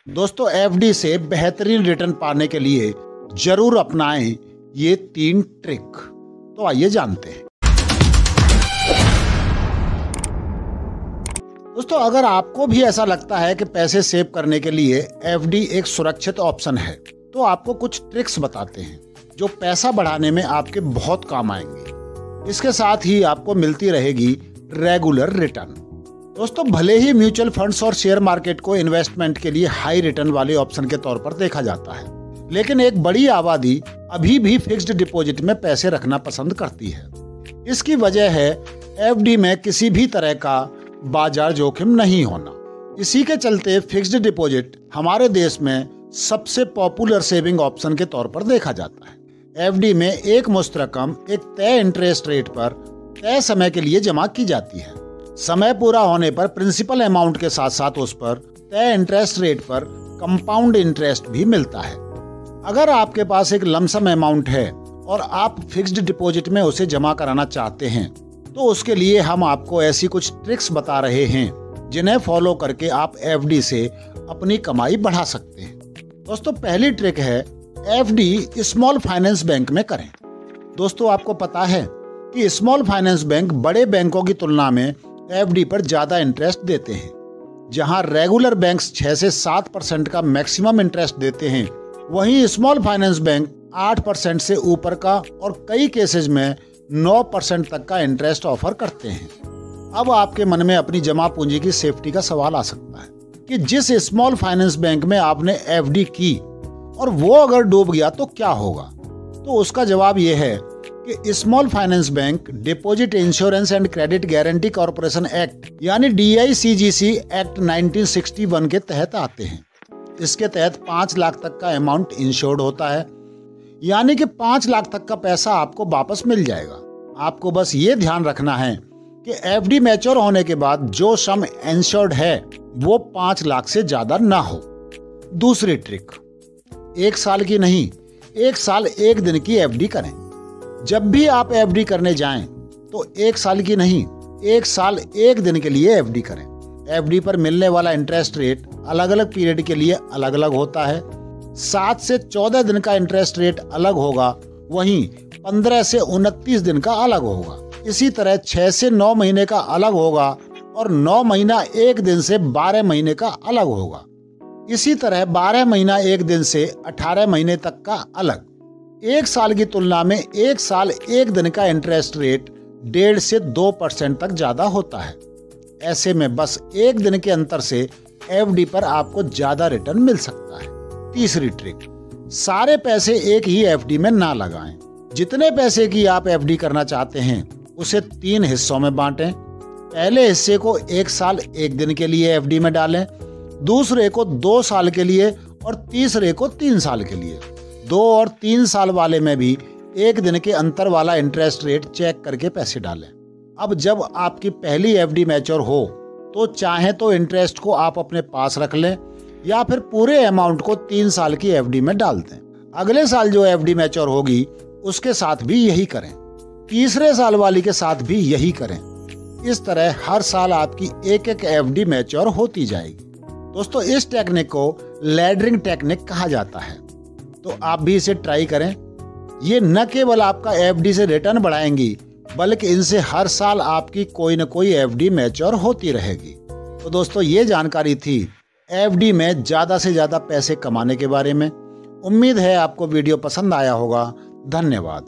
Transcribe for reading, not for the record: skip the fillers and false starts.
दोस्तों, एफडी से बेहतरीन रिटर्न पाने के लिए जरूर अपनाएं ये 3 ट्रिक। तो आइए जानते हैं। दोस्तों, अगर आपको भी ऐसा लगता है कि पैसे सेव करने के लिए एफडी एक सुरक्षित ऑप्शन है, तो आपको कुछ ट्रिक्स बताते हैं जो पैसा बढ़ाने में आपके बहुत काम आएंगे। इसके साथ ही आपको मिलती रहेगी रेगुलर रिटर्न। दोस्तों, भले ही म्यूचुअल फंड्स और शेयर मार्केट को इन्वेस्टमेंट के लिए हाई रिटर्न वाले ऑप्शन के तौर पर देखा जाता है, लेकिन एक बड़ी आबादी अभी भी फिक्स्ड डिपॉजिट में पैसे रखना पसंद करती है। इसकी वजह है एफडी में किसी भी तरह का बाजार जोखिम नहीं होना। इसी के चलते फिक्स्ड डिपॉजिट हमारे देश में सबसे पॉपुलर सेविंग ऑप्शन के तौर पर देखा जाता है। एफडी में एक मुश्त रकम एक तय इंटरेस्ट रेट पर तय समय के लिए जमा की जाती है। समय पूरा होने पर प्रिंसिपल अमाउंट के साथ साथ उस पर तय इंटरेस्ट रेट पर कंपाउंड इंटरेस्ट भी मिलता है। अगर आपके पास एक लमसम अमाउंट है और आप फिक्स्ड डिपॉजिट में उसे जमा कराना चाहते हैं, तो उसके लिए हम आपको ऐसी कुछ ट्रिक्स बता रहे हैं जिन्हें फॉलो करके आप एफडी से अपनी कमाई बढ़ा सकते हैं। दोस्तों, पहली ट्रिक है एफडी स्मॉल फाइनेंस बैंक में करें। दोस्तों, आपको पता है कि स्मॉल फाइनेंस बैंक बड़े बैंकों की तुलना में एफडी पर ज्यादा इंटरेस्ट देते हैं। जहां रेगुलर बैंक्स 6 से 7% का मैक्सिमम इंटरेस्ट देते हैं, वहीं स्मॉल फाइनेंस बैंक 8% से ऊपर का और कई केसेस में 9% तक का इंटरेस्ट ऑफर करते हैं। अब आपके मन में अपनी जमा पूंजी की सेफ्टी का सवाल आ सकता है कि जिस स्मॉल फाइनेंस बैंक में आपने एफडी की और वो अगर डूब गया तो क्या होगा। तो उसका जवाब ये है कि small finance bank deposit insurance and credit guarantee corporation act यानी DICGC एक्ट 1961 के तहत आते हैं। इसके तहत 5 लाख तक का अमाउंट इंश्योर्ड होता है, यानी कि 5 लाख तक का पैसा आपको वापस मिल जाएगा। आपको बस ये ध्यान रखना है कि एफडी मैच्योर होने के बाद जो सम इंश्योर्ड है वो 5 लाख से ज्यादा ना हो। दूसरी ट्रिक, 1 साल की नहीं, 1 साल 1 दिन की एफडी करें। जब भी आप एफडी करने जाएं तो 1 साल की नहीं, 1 साल 1 दिन के लिए एफडी करें। एफडी पर मिलने वाला इंटरेस्ट रेट अलग अलग पीरियड के लिए अलग अलग होता है। 7 से 14 दिन का इंटरेस्ट रेट अलग होगा, वहीं 15 से 29 दिन का अलग होगा। इसी तरह 6 से 9 महीने का अलग होगा और 9 महीना 1 दिन से 12 महीने का अलग होगा। इसी तरह 12 महीना 1 दिन से 18 महीने तक का अलग। 1 साल की तुलना में 1 साल 1 दिन का इंटरेस्ट रेट 1.5 से 2% तक ज्यादा होता है। ऐसे में बस 1 दिन के अंतर से एफडी पर आपको ज्यादा रिटर्न मिल सकता है। तीसरी ट्रिक, सारे पैसे एक ही एफडी में ना लगाएं। जितने पैसे की आप एफडी करना चाहते हैं उसे 3 हिस्सों में बांटें। पहले हिस्से को 1 साल 1 दिन के लिए एफडी में डालें, दूसरे को 2 साल के लिए और तीसरे को 3 साल के लिए। 2 और 3 साल वाले में भी 1 दिन के अंतर वाला इंटरेस्ट रेट चेक करके पैसे डालें। अब जब आपकी पहली एफडी मैच्योर हो तो चाहे तो इंटरेस्ट को आप अपने पास रख लें या फिर पूरे अमाउंट को 3 साल की एफडी में डाल दें। अगले साल जो एफडी मैच्योर होगी उसके साथ भी यही करें, तीसरे साल वाली के साथ भी यही करें। इस तरह हर साल आपकी एक एफडी मैच्योर होती जाएगी। दोस्तों, इस टेक्निक को लैडरिंग टेक्निक कहा जाता है, तो आप भी इसे ट्राई करें। ये न केवल आपका एफडी से रिटर्न बढ़ाएंगी, बल्कि इनसे हर साल आपकी कोई न कोई एफडी मैच्योर होती रहेगी। तो दोस्तों, ये जानकारी थी एफडी में ज्यादा से ज्यादा पैसे कमाने के बारे में। उम्मीद है आपको वीडियो पसंद आया होगा। धन्यवाद।